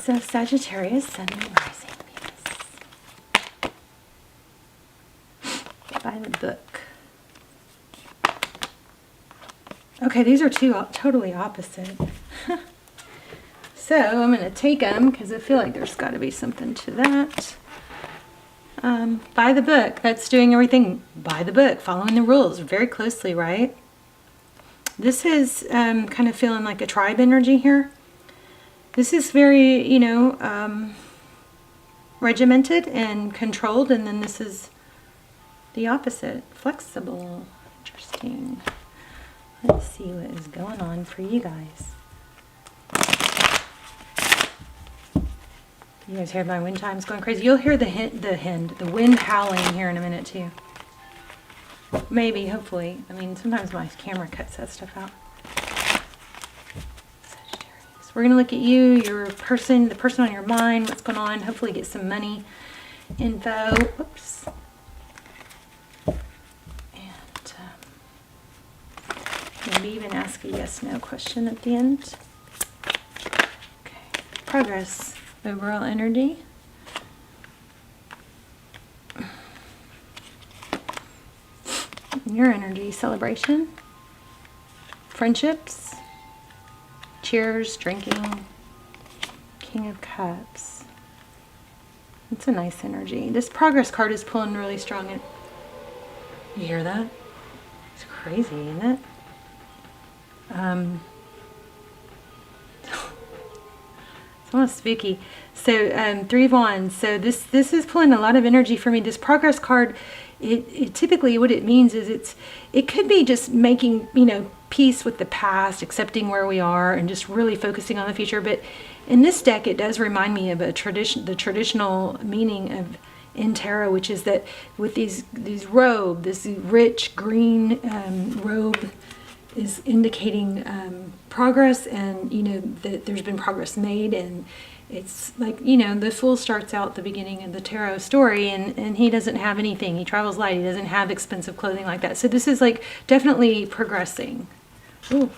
So Sagittarius, Sun, Moon, Rising, Venus. By the book. Okay, these are two totally opposite. So I'm going to take them because I feel like there's got to be something to that. By the book, that's doing everything by the book, following the rules very closely, right? This is kind of feeling like a tribe energy here. This is very, you know, regimented and controlled, and then this is the opposite, flexible. Interesting. Let's see what is going on for you guys. You guys hear my wind chimes going crazy? You'll hear the wind howling here in a minute too. Maybe, hopefully. I mean, sometimes my camera cuts that stuff out. We're going to look at you, your person, the person on your mind, what's going on. Hopefully get some money info. Whoops. And maybe even ask a yes/no question at the end. Okay. Progress. Overall energy. Your energy. Celebration. Friendships. Cheers, drinking, King of Cups. It's a nice energy. This progress card is pulling really strong. You hear that? It's crazy, isn't it? It's almost spooky. So 3 of Wands. So this is pulling a lot of energy for me. This progress card, it typically what it means is it could be just making, you know, peace with the past, accepting where we are, and just really focusing on the future. But in this deck, it does remind me of the traditional meaning of in tarot, which is that with these robe, this rich green robe is indicating progress, and you know that there's been progress made. And it's like, you know, the Fool starts out the beginning of the tarot story, and he doesn't have anything. He travels light. He doesn't have expensive clothing like that. So this is like definitely progressing. Ooh.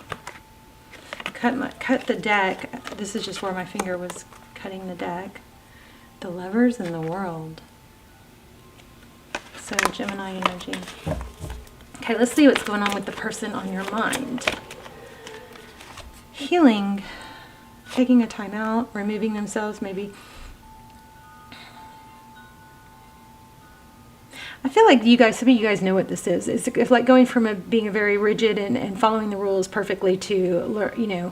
Cut the deck. This is just where my finger was cutting the deck. The Lovers in the World. So Gemini energy. Okay, let's see what's going on with the person on your mind. Healing. Taking a time out, removing themselves, maybe. I feel like you guys, some of you guys know what this is. It's like going from being a very rigid and following the rules perfectly to, you know,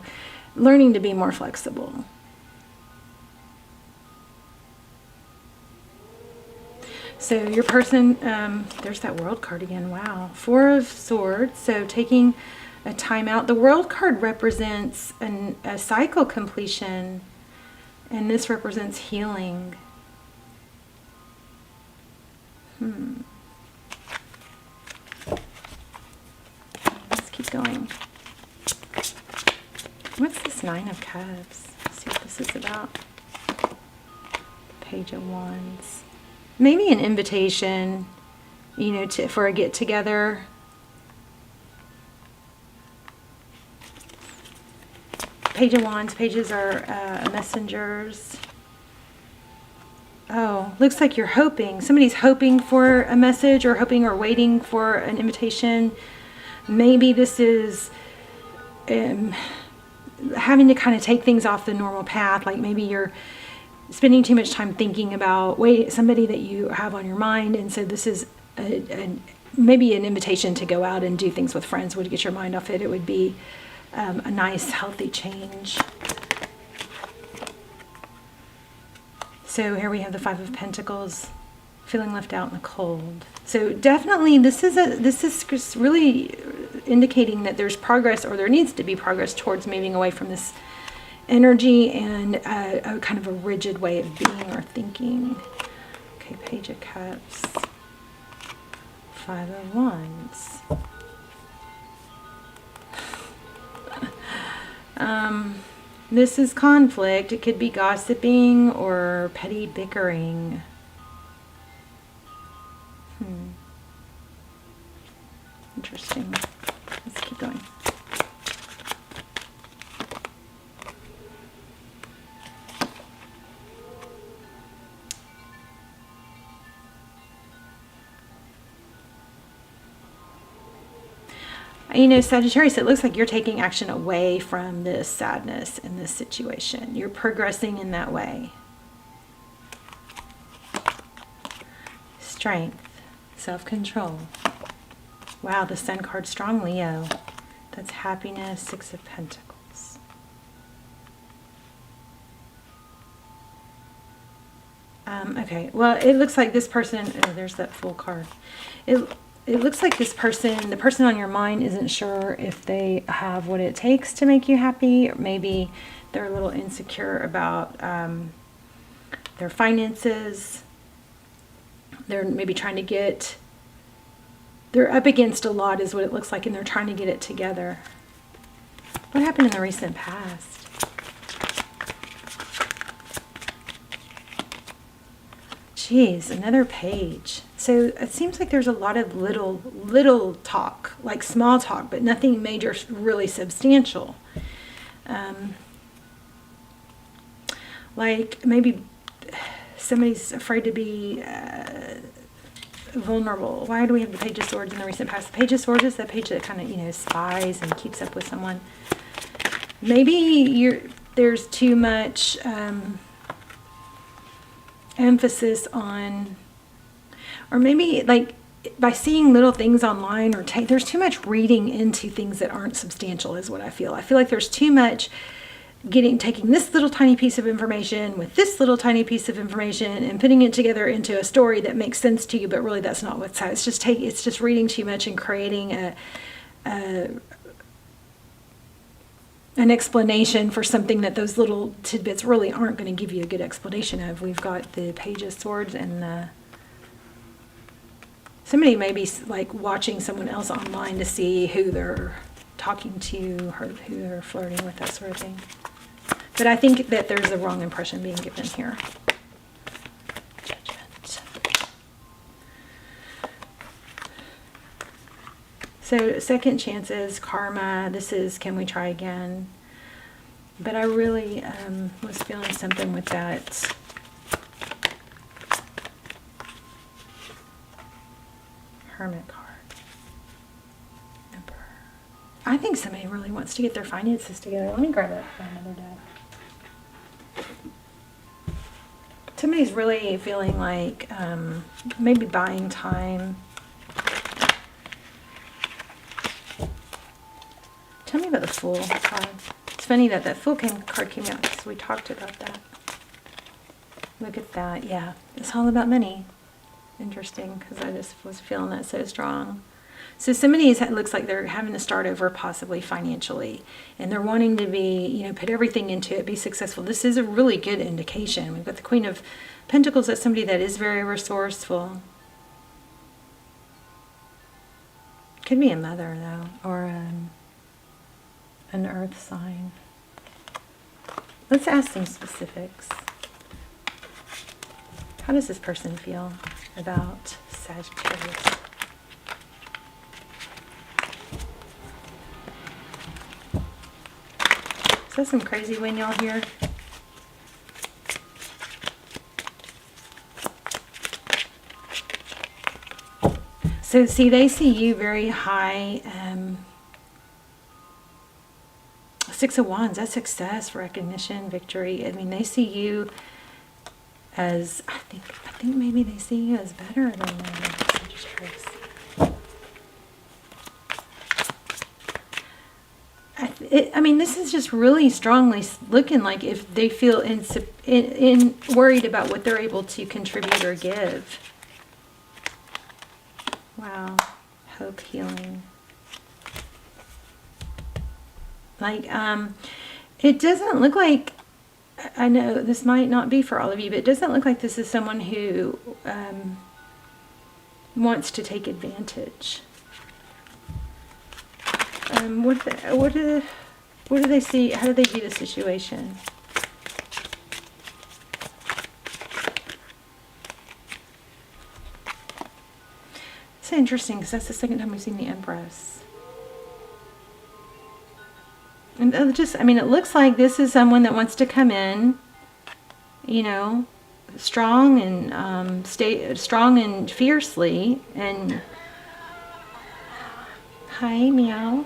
learning to be more flexible. So your person, there's that World card again. Wow. 4 of Swords. So taking a time out. The World card represents a cycle completion, and this represents healing. Let's keep going. What's this 9 of Cups? Let's see what this is about. Page of Wands. Maybe an invitation, you know, for a get-together. Page of Wands. Pages are messengers. Oh, looks like you're hoping. Somebody's hoping for a message, or hoping or waiting for an invitation. Maybe this is having to kind of take things off the normal path. Like maybe you're spending too much time thinking about somebody that you have on your mind. And so this is maybe an invitation to go out and do things with friends would get your mind off it. It would be a nice, healthy change. So here we have the 5 of Pentacles, feeling left out in the cold. So definitely this is really indicating that there's progress, or there needs to be progress towards moving away from this energy and a kind of a rigid way of being or thinking. Okay, Page of Cups, 5 of Wands. This is conflict. It could be gossiping or petty bickering. Interesting. Let's keep going. You know, Sagittarius, it looks like you're taking action away from this sadness in this situation. You're progressing in that way. Strength, self-control. Wow, the Sun card, strong Leo. That's happiness, Six of Pentacles. Okay, well, it looks like this person, oh, there's that Fool card. It looks like this person, the person on your mind, isn't sure if they have what it takes to make you happy, or maybe they're a little insecure about their finances. They're maybe trying to get, they're up against a lot is what it looks like, and they're trying to get it together. What happened in the recent past? Geez, another page. So it seems like there's a lot of little talk, like small talk, but nothing major, really substantial. Like maybe somebody's afraid to be vulnerable. Why do we have the Page of Swords in the recent past? The Page of Swords is that page that kind of, you know, spies and keeps up with someone. Maybe there's too much emphasis on, or maybe like by seeing little things online, or there's too much reading into things that aren't substantial is what I feel. I feel like there's too much taking this little tiny piece of information with this little tiny piece of information and putting it together into a story that makes sense to you, but really that's not what's it's just reading too much and creating an explanation for something that those little tidbits really aren't going to give you a good explanation of. We've got the Page of Swords and somebody may be like watching someone else online to see who they're talking to or who they're flirting with, that sort of thing. But I think that there's a wrong impression being given here. Judgment. So second chances, karma, this is can we try again? But I really was feeling something with that. Hermit card. Emperor. I think somebody really wants to get their finances together. Let me grab that for another day. Somebody's really feeling like maybe buying time. Tell me about the Fool card. It's funny that that Fool card came out because we talked about that. Look at that. Yeah, it's all about money. Interesting, because I just was feeling that so strong. So somebody looks like they're having to start over possibly financially, and they're wanting to be, you know, put everything into it, be successful. This is a really good indication. We've got the Queen of Pentacles. That's somebody that is very resourceful. Could be a mother though, or an earth sign. Let's ask some specifics. How does this person feel about Sagittarius? Is that some crazy wind y'all hear? So see, they see you very high. Six of Wands, that's success, recognition, victory. I mean, they see you as, I think maybe they see you as better than Sagittarius. I mean, this is just really strongly looking like if they feel worried about what they're able to contribute or give. Wow. Hope, healing. Like, it doesn't look like, I know this might not be for all of you, but it doesn't look like this is someone who wants to take advantage. What do they see? How do they view the situation? It's interesting because that's the second time we've seen the Empress. And I mean, it looks like this is someone that wants to come in, you know, strong and stay strong and fiercely and Hi, meow.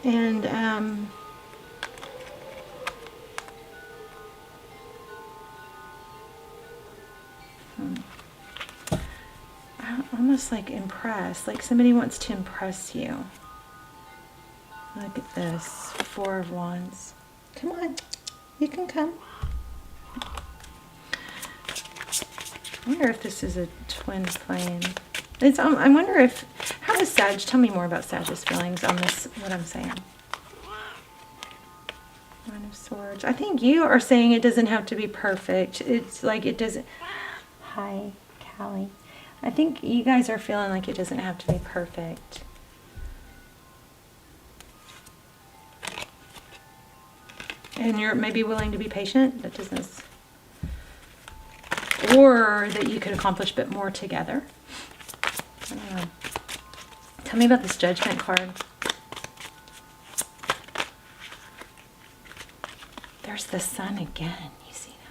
And I'm almost like impressed, like somebody wants to impress you. Look at this, 4 of Wands. Come on, you can come. I wonder if this is a twin flame. I wonder if, how is Sag, tell me more about Sag's feelings on this, what I'm saying. Nine of Swords. I think you are saying it doesn't have to be perfect. It's like it doesn't. Hi, Callie. I think you guys are feeling like it doesn't have to be perfect. And you're maybe willing to be patient. That doesn't. Or that you could accomplish a bit more together. I don't know. Tell me about this Judgment card. There's the Sun again. You see that?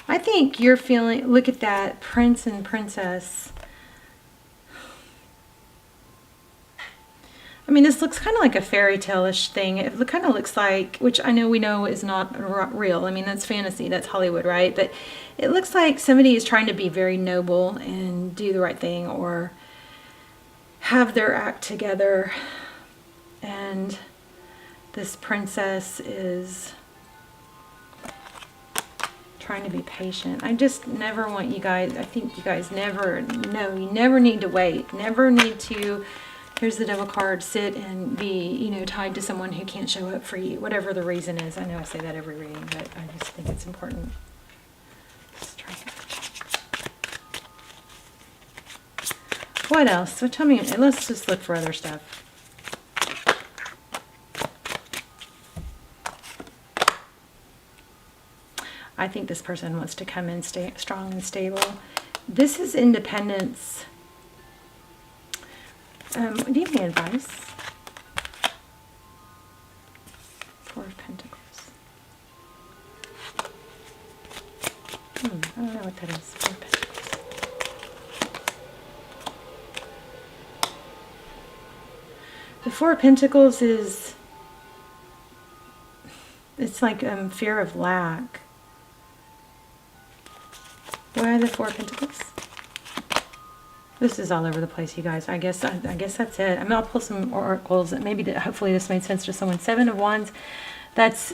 I think you're feeling, look at that, Prince and Princess. I mean, this looks kind of like a fairy tale-ish thing. It kind of looks like, which I know we know is not real. I mean, that's fantasy. That's Hollywood, right? But it looks like somebody is trying to be very noble and do the right thing or have their act together. And this princess is trying to be patient. I just never want you guys, I think you guys never know. You never need to wait. Never need to... Here's the Devil card, sit and be, you know, tied to someone who can't show up for you, whatever the reason is. I know I say that every reading, but I just think it's important. What else? So tell me, let's just look for other stuff. I think this person wants to come in strong and stable. This is independence. Do you have any advice? 4 of Pentacles. I don't know what that is. 4 of Pentacles. The 4 of Pentacles is, it's like fear of lack. Why the 4 of Pentacles? This is all over the place, you guys. I guess that's it. I mean, I'll pull some oracles. Hopefully this made sense to someone. 7 of Wands. That's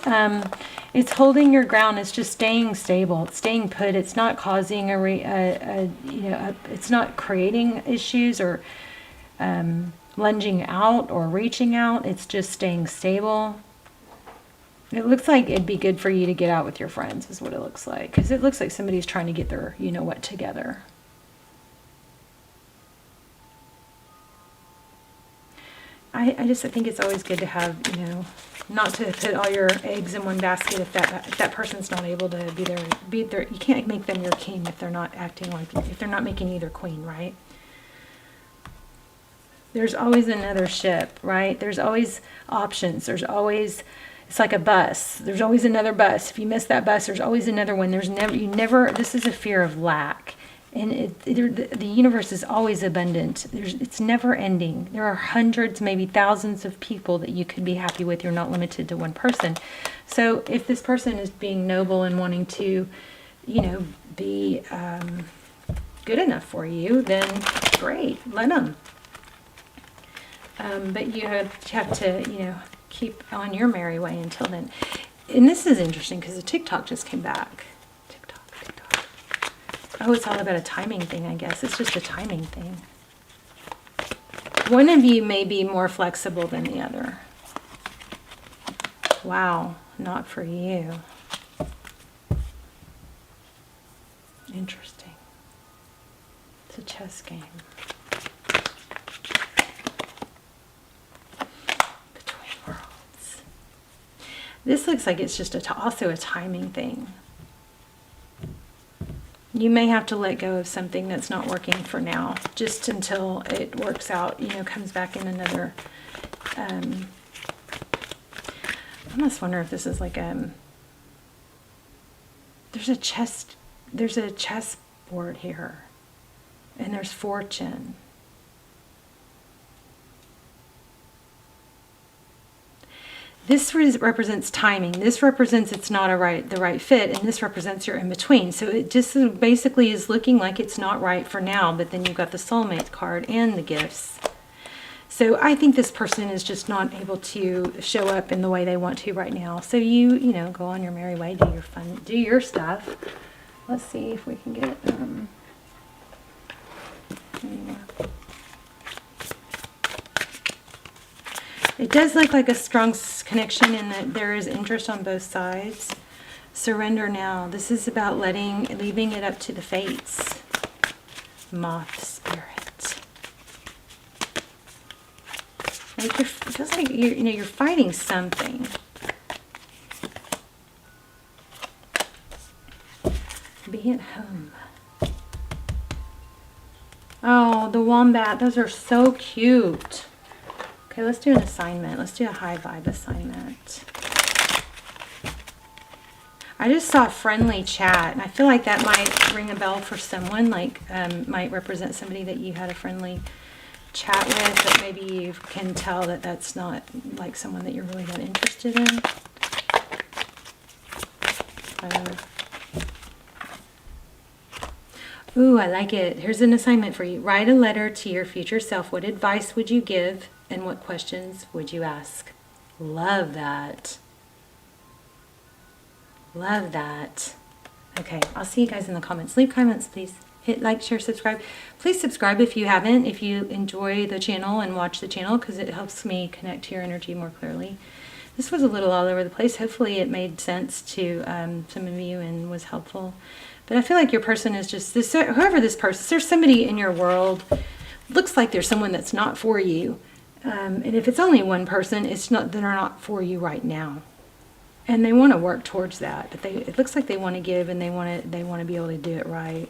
it's holding your ground. It's just staying stable. It's staying put. It's not causing it's not creating issues or lunging out or reaching out. It's just staying stable. It looks like it'd be good for you to get out with your friends, is what it looks like, because it looks like somebody's trying to get their you know what together. I think it's always good to have, you know, not to put all your eggs in one basket if that person's not able to be there. You can't make them your king if they're not acting like, if they're not making you their queen, right? There's always another ship, right? There's always options. There's always, it's like a bus. There's always another bus. If you miss that bus, there's always another one. This is a fear of lack. And the universe is always abundant. It's never ending. There are hundreds, maybe thousands of people that you could be happy with. You're not limited to one person. So if this person is being noble and wanting to, you know, be good enough for you, then great, let them. But you have to, you know, keep on your merry way until then. And this is interesting because the TikTok just came back. Oh, it's all about a timing thing, I guess. It's just a timing thing. One of you may be more flexible than the other. Wow, not for you. Interesting. It's a chess game. Between worlds. This looks like it's just also a timing thing. You may have to let go of something that's not working for now, just until it works out, you know, comes back in another, I almost wonder if this is like there's a chess board here. And there's fortune. This represents timing. This represents it's not the right fit, and this represents you're in between. So it just basically is looking like it's not right for now, but then you've got the soulmate card and the gifts. So I think this person is just not able to show up in the way they want to right now. So you know, go on your merry way, do your fun, do your stuff. Let's see if we can get It does look like a strong connection in that there is interest on both sides. Surrender now. This is about leaving it up to the fates. Moth spirit. Like it feels like you're fighting something. Be at home. Oh, the wombat. Those are so cute. Okay, let's do an assignment. Let's do a high vibe assignment. I just saw friendly chat, and I feel like that might ring a bell for someone, like might represent somebody that you had a friendly chat with, but maybe you can tell that that's not like someone that you're really that interested in. Ooh, I like it. Here's an assignment for you. Write a letter to your future self. What advice would you give? And what questions would you ask? Love that. Love that. Okay, I'll see you guys in the comments. Leave comments, please. Hit like, share, subscribe. Please subscribe if you haven't, if you enjoy the channel and watch the channel, because it helps me connect to your energy more clearly. This was a little all over the place. Hopefully it made sense to some of you and was helpful. But I feel like your person is just this, whoever this person, there's somebody in your world, looks like there's someone that's not for you. And if it's only one person, it's not, they're not for you right now. And they want to work towards that, but it looks like they want to give, and they want to be able to do it right.